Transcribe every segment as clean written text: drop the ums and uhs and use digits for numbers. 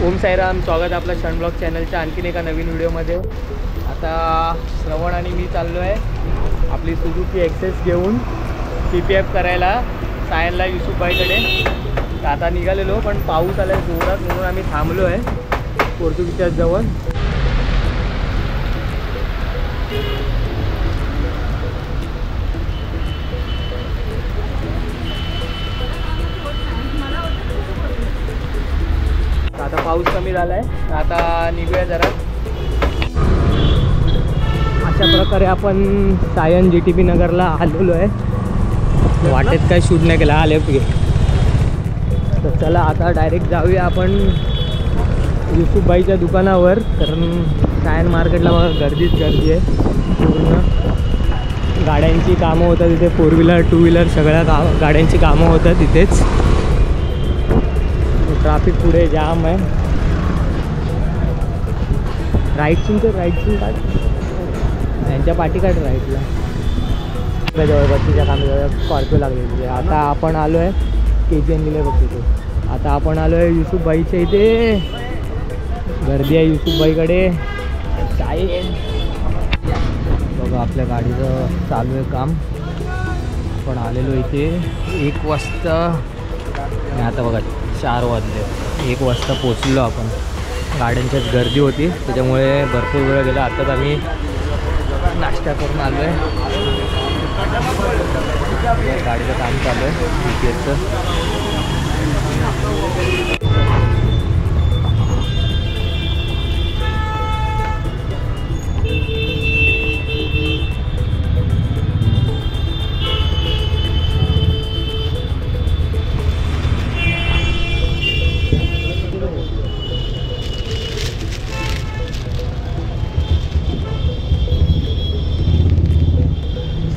ओम साईराम, स्वागत आहे आपल्या क्षण ब्लॉग चॅनलच्या आणखीन एका नवीन व्हिडिओमध्ये। आता श्रवण आणि मी चाललो आहे आपली सुझुकी एक्सेस घेऊन PPF करायला सायनला युसुफबाईकडे। तर आता निघालेलो पण पाऊस आला जोरात म्हणून आम्ही थांबलो आहे पोर्तुगीजच्या जवळ। आता पाऊस कमी झाला आहे, आता निघूया जरा। अशा प्रकारे आपण सायन GTP नगरला आलेलो आहे। वाटेत काय शूट नाही केला, आले की तर चला आता डायरेक्ट जाऊया आपण युसुफबाईच्या दुकानावर, कारण सायन मार्केटला गर्दीच गर्दी आहे। पूर्ण गाड्यांची कामं होतात तिथे, 4 व्हीलर 2 व्हीलर सगळ्या गाड्यांची कामं होतात तिथेच। ट्रॅफिक पुढे जाम आहे। राईटसून तर राईटसून काढ, यांच्या पाठी काढ राईटला। जवळ बत्तीच्या कामाजवळ स्कॉर्पिओ लागलेली आहे। आता आपण आलो आहे KGN दिले बघतो। आता आपण आलो आहे युसुफबाईच्या इथे, गर्दी आहे युसुफबाईकडे। काय बघा आपल्या गाडीचं चालू आहे काम। आपण आलेलो इथे 1 वाजता आणि आता बघा 4 वाजले। 1 वाजता पोचलो आपण। गाड्यांच्याच गर्दी होती त्याच्यामुळे भरपूर वेळ गेला। आताच आम्ही नाश्ता करून आलो आहे। गाडीचं काम चालू आहे PPFचं।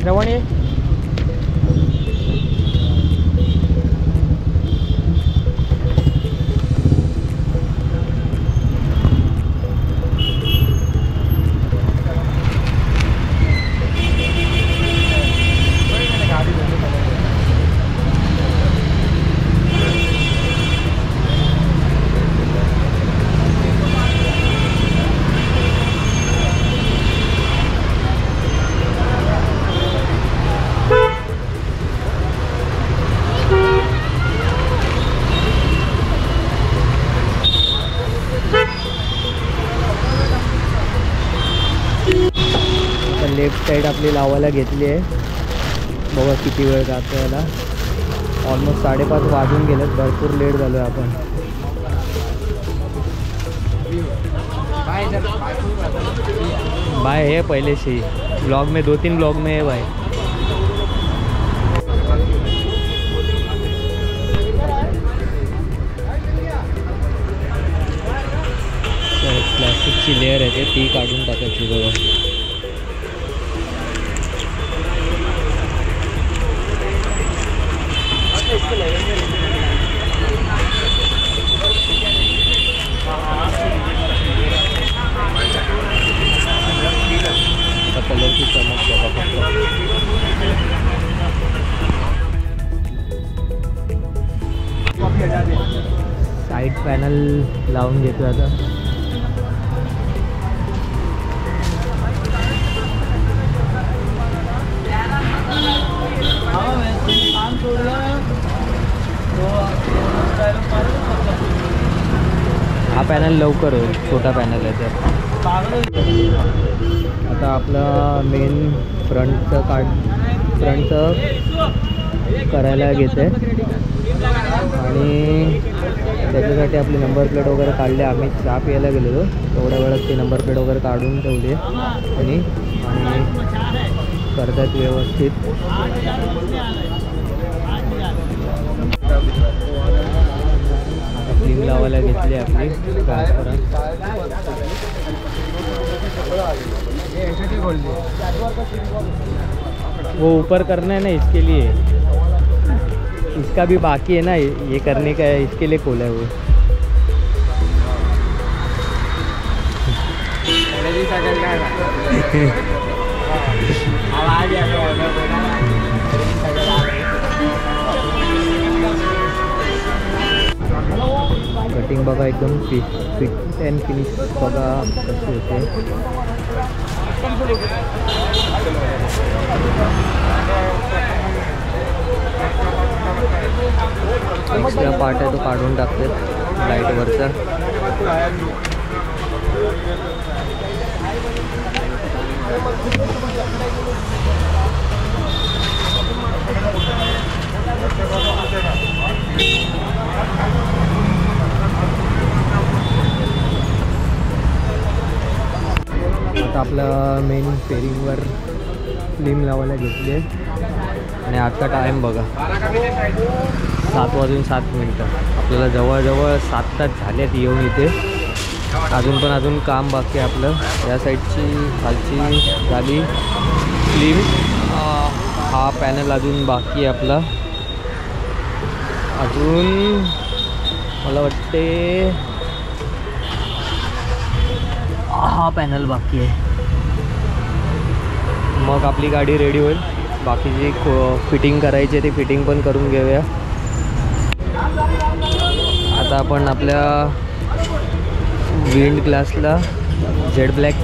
श्रवण ये लेफ्ट साईड आपली लावायला घेतली आहे। बघा किती वेळ जातो याला, ऑलमोस्ट 5:30 वाजून गेलेत। भरपूर लेट झालो आहे आपण। बाय है पहले से ही ब्लॉग में 2-3 ब्लॉग में है भाई। प्लास्टिकची लेअर आहे ती काढून टाकायची बघा। कलरची चमक साइड पॅनल लावून घेतो आता। हा पॅनल लवकर होईल, छोटा पॅनल आहे तर। आता आपला मेन फ्रंटचं करायला घेते आणि त्याच्यासाठी आपली नंबर प्लेट वगैरे काढली। आम्ही चहा प्यायला गेलेलो, तेवढ्या वेळात ती नंबर प्लेट वगैरे काढून ठेवली आणि करतात व्यवस्थित। आता क्लीन लावायला घेतली आपली ट्रान्सपरंट। वो ऊपर करना है ना, इसके लिए इसका भी बाकी है ना, ये करने का है, इसके लिए खोला है वो। बघा एकदम फिट अँड फिनिश बघा कशी होते. एक्स्ट्रा पार्ट आहे तो काढून टाकतात लाईटवरचा. आता आपलं मेन फेरिंगवर फिल्म लावायला घेतली आहे आणि आता टाईम बघा 7:07. आपल्याला जवळजवळ 7 तास झालेत येऊन इथे. अजून काम बाकी आहे आपलं. या साईडची खालची झाली फिल्म. हा पॅनल अजून बाकी आहे आपला. अजून मला वाटते हा पॅनल बाकी आहे. मग आपली गाडी रेडी होईल. बाकीची फिटिंग करायची आहे ती फिटिंग पण करून घेऊया. आता आपण आपल्या विंड ग्लासला जेड ब्लॅक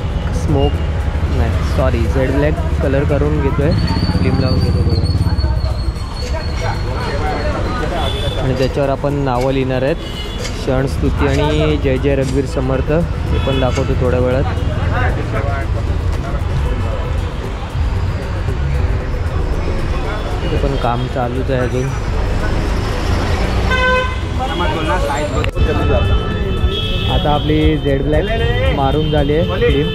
कलर करून घेतोय. फिल्म लावून घेतो आणि त्याच्यावर आपण नावं लिहिणार आहेत. क्षण स्तुती आणि जय जय रघुवीर समर्थ हे पण दाखवतो थोड्या वेळात. ते पण काम चालूच आहे अजून. आता आपली जेड ब्लॅक मारून झाली आहे फिल्म.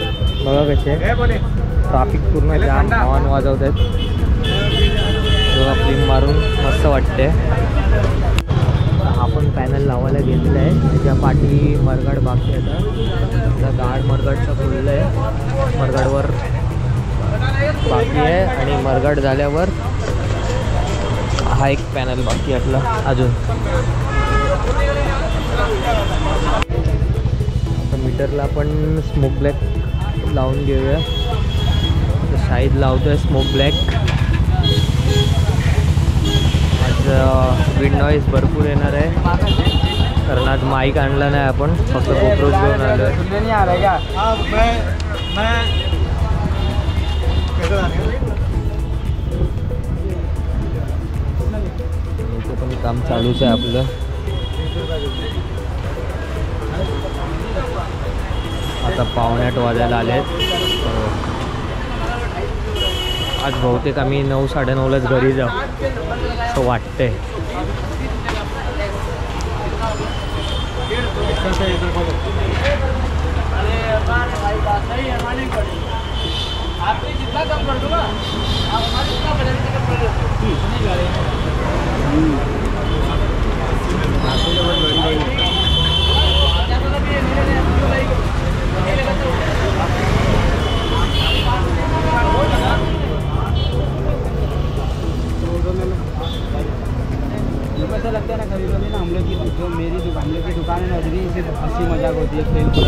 बघा कसे ट्राफिक पूर्ण जाम हॉर्न वाजवत आहेत. बघा फिल्म मारून मस्त वाटते. आपण पॅनल लावायला घेतलं आहे. त्याच्या पाठी मरगाड बाकी आहे. गाड मरगाडचं खुललं आहे. मरगाडवर बाकी आहे आणि मरगाड झाल्यावर हा एक पॅनल बाकी आहे आपला अजून. आता मीटरला आपण स्मोक ब्लॅक लावून घेऊया. शाहीद लावतोय स्मोक ब्लॅक. आज विंड नॉईज भरपूर येणार आहे कारण आज माईक आणला नाही आपण. फक्त गोप्रोच घेऊन आलो आहे. इथे पण काम चालूच आहे आपलं. आता 7:45 वाजायला आले आहेत. आज बहुतेक आम्ही 9 साडेनऊलाच घरी जाऊ असं वाटतंय. ऐसा लगता है ना कभी कभी ना हम लोग की जो हम लोग की दुकान है ना उधर ही सिर्फ हंसी मजाक होती है खेल कूद.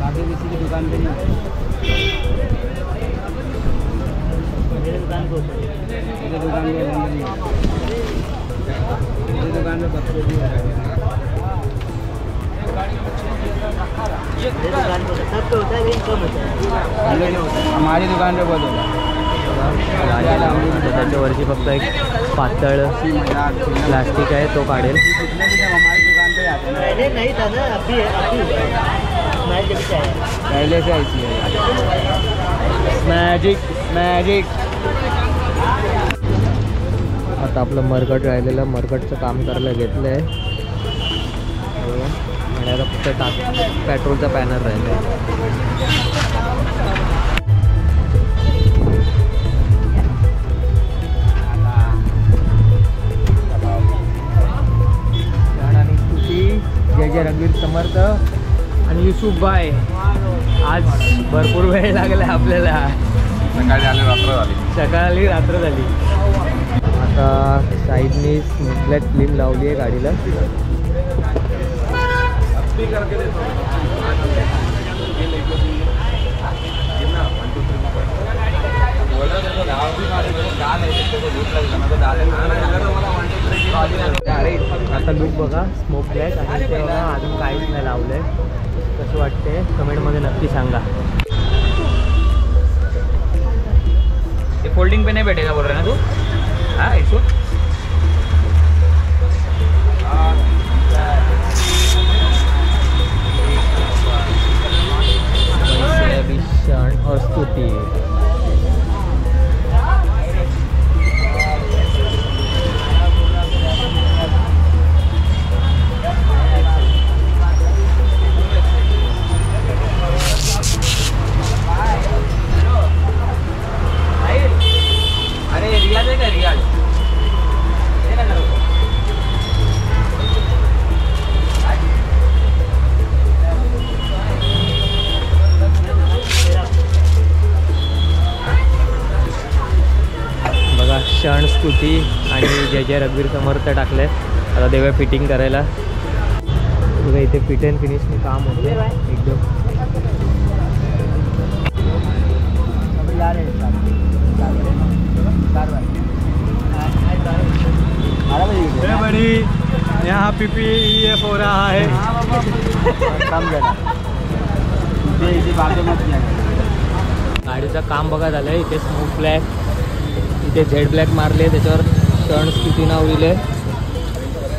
बाकी किसी की दुकान पे नहीं. मेरे दुकान को मेरे दुकान पे नहीं. मेरी दुकान पे बच्चे भी है. सब तो होता है लेकिन कम होता है. हमारी दुकान पे बहुत होता है. त्याच्यावरची फक्त एक पातळ प्लास्टिक आहे तो काढेल. नहीं था ना अभी पहले से ऐसी है. मॅजिक. आता आपलं मरकट राहिलेलं मरकटचं काम करायला घेतलं आहे आणि आता फक्त पेट्रोलचा पॅनल राहिला आहे. जय जय रघुवीर समर्थ आणि युसुफ भाई. आज भरपूर वेळ लागला आपल्याला. सकाळी रात्र झाली. आता साईडनी ब्लॅक फिल्म लावली आहे गाडीला. आता लुक बघा स्मोक ब्लॅक आणि ते बघा अजून काहीच नाही लावलंय. कसं वाटते कमेंटमध्ये नक्की सांगा. ते फोल्डिंग पे नाही भेटेगा बोल रहा है ना तू? हाँ इसको क्षण और स्तुति. अरे रियाज आहे का रियाज? बघा क्षण स्तुती आणि जय जय रघुवीर समर्थ टाकले. आता देऊया फिटिंग करायला. बघा इथे फिट अँड फिनिशने काम होते एकदम. बड़ी यहाँ PPEF हो रहा है. गाडीचं काम बघा झालं आहे. इथे स्मोक ब्लॅक, इथे झेड ब्लॅक मारले, त्याच्यावर क्षण स्तुती नाव लिहिले.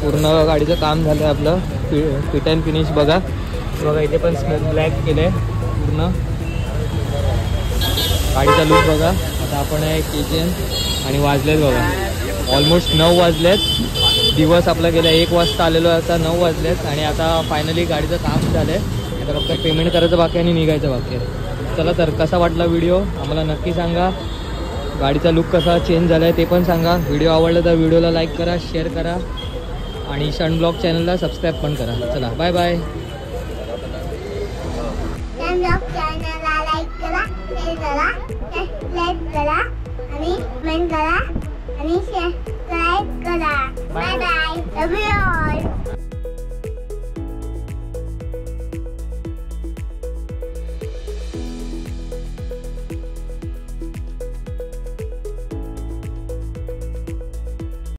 पूर्ण गाडीचं काम झालं आहे आपलं. फिट अँड फिनिश बघा. बघा इथे पण स्मोक ब्लॅक केलं आहे पूर्ण. गाडीचा लुक बघा. आता आपण आहे KGN आणि वाजलेत बघा ऑलमोस्ट 9 वाजलेत. दिवस आपला गेला 1 वाजता आलेलो, आता 9 वाजलेत आणि आता फायनली गाडीचं काम झालं आहे. आता फक्त पेमेंट करायचं बाकी आणि निघायचं बाकी आहे. चला तर कसा वाटला व्हिडिओ आम्हाला नक्की सांगा. गाडीचा लुक कसा चेंज झाला आहे ते पण सांगा. व्हिडिओ आवडला तर व्हिडिओला लाईक करा, शेअर करा आणि ईशान ब्लॉग चॅनलला सबस्क्राईब पण करा. चला बाय बाय. चॅनलला लाईक करा, शेअर करा, सबस्क्राईब करा आणि कमेंट करा आणि सबस्क्राईब करा. Bye bye. Love you all.